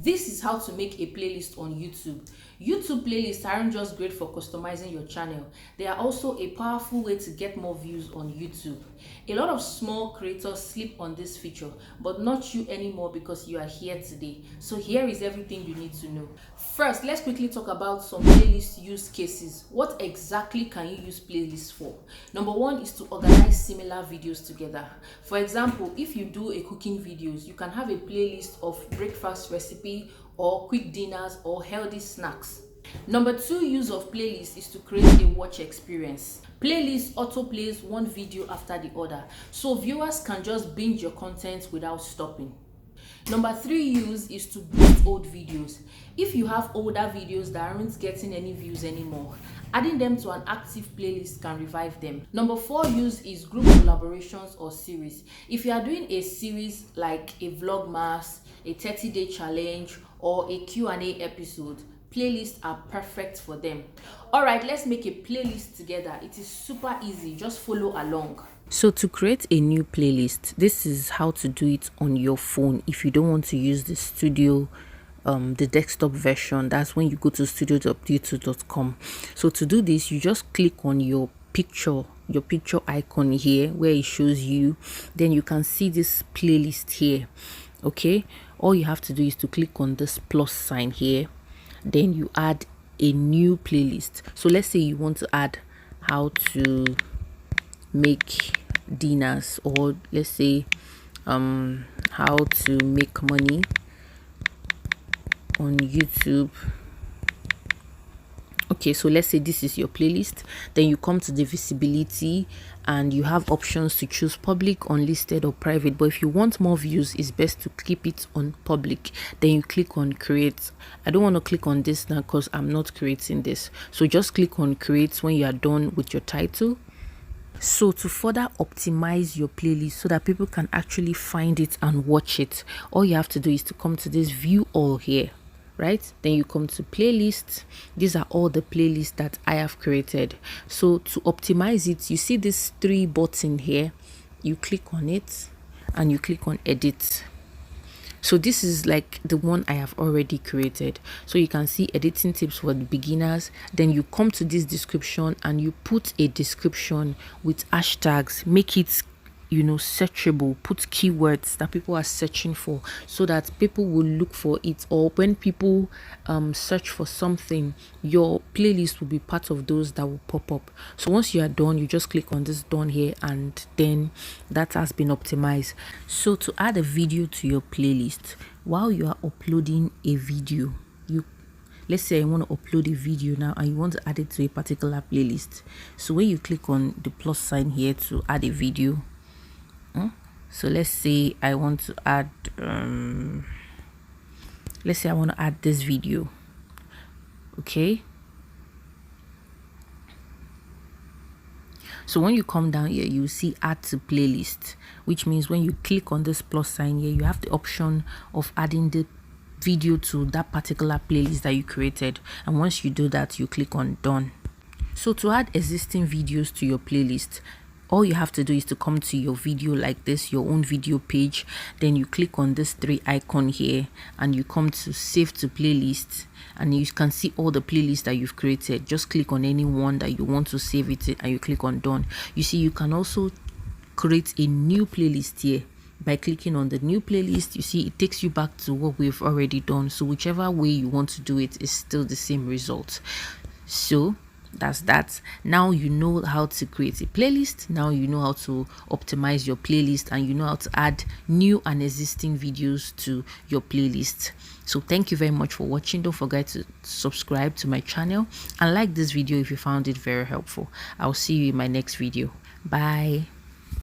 This is how to make a playlist on YouTube. YouTube playlists aren't just great for customizing your channel, they are also a powerful way to get more views on YouTube. A lot of small creators sleep on this feature, but not you anymore because you are here today. So here is everything you need to know. First, let's quickly talk about some playlist use cases. What exactly can you use playlists for? Number one is to organize similar videos together. For example, if you do a cooking videos, you can have a playlist of breakfast recipe or quick dinners or healthy snacks. Number two use of playlist is to create a watch experience. Playlist autoplays one video after the other, so viewers can just binge your content without stopping. Number three use is to boost old videos. If you have older videos that aren't getting any views anymore, adding them to an active playlist can revive them. Number four use is group collaborations or series. If you are doing a series like a vlogmas, a 30-day challenge, or a Q&A episode, playlists are perfect for them. Alright, let's make a playlist together. It is super easy, just follow along. So to create a new playlist, this is how to do it on your phone. If you don't want to use the studio, the desktop version, that's when you go to studio.youtube.com. So to do this, you just click on your picture icon here where it shows you. Then you can see this playlist here. Okay, all you have to do is to click on this plus sign here. Then you add a new playlist. So let's say you want to add how to make dinners, or let's say how to make money on YouTube. Okay, so let's say this is your playlist. Then you come to the visibility and you have options to choose public, unlisted, or private. But if you want more views, it's best to keep it on public. Then you click on create. I don't want to click on this now because I'm not creating this. So just click on create when you are done with your title. So to further optimize your playlist so that people can actually find it and watch it, all you have to do is to come to this view all here, right? Then you come to playlist. These are all the playlists that I have created. So to optimize it, you see this three button here, you click on it and you click on edit. So this is like the one I have already created. So you can see editing tips for the beginners. Then you come to this description and you put a description with hashtags. Make it, searchable. Put keywords that people are searching for so that people will look for it. Or when people search for something, your playlist will be part of those that will pop up. So once you are done, you just click on this done here, and then that has been optimized. So to add a video to your playlist, while you are uploading a video, let's say I want to upload a video now and you want to add it to a particular playlist. So when you click on the plus sign here to add a video, so let's say I want to add this video. Okay, so when you come down here, you see add to playlist, which means when you click on this plus sign here, you have the option of adding the video to that particular playlist that you created. And once you do that, you click on done. So to add existing videos to your playlist, all you have to do is to come to your video like this, your own video page. Then you click on this three icon here and you come to save to playlist, and you can see all the playlists that you've created. Just click on any one that you want to save it and you click on done. You see, you can also create a new playlist here by clicking on the new playlist. You see, it takes you back to what we've already done. So whichever way you want to do it is still the same result. So that's that. Now you know how to create a playlist. Now you know how to optimize your playlist, and you know how to add new and existing videos to your playlist. So thank you very much for watching. Don't forget to subscribe to my channel and like this video if you found it very helpful. I'll see you in my next video. Bye.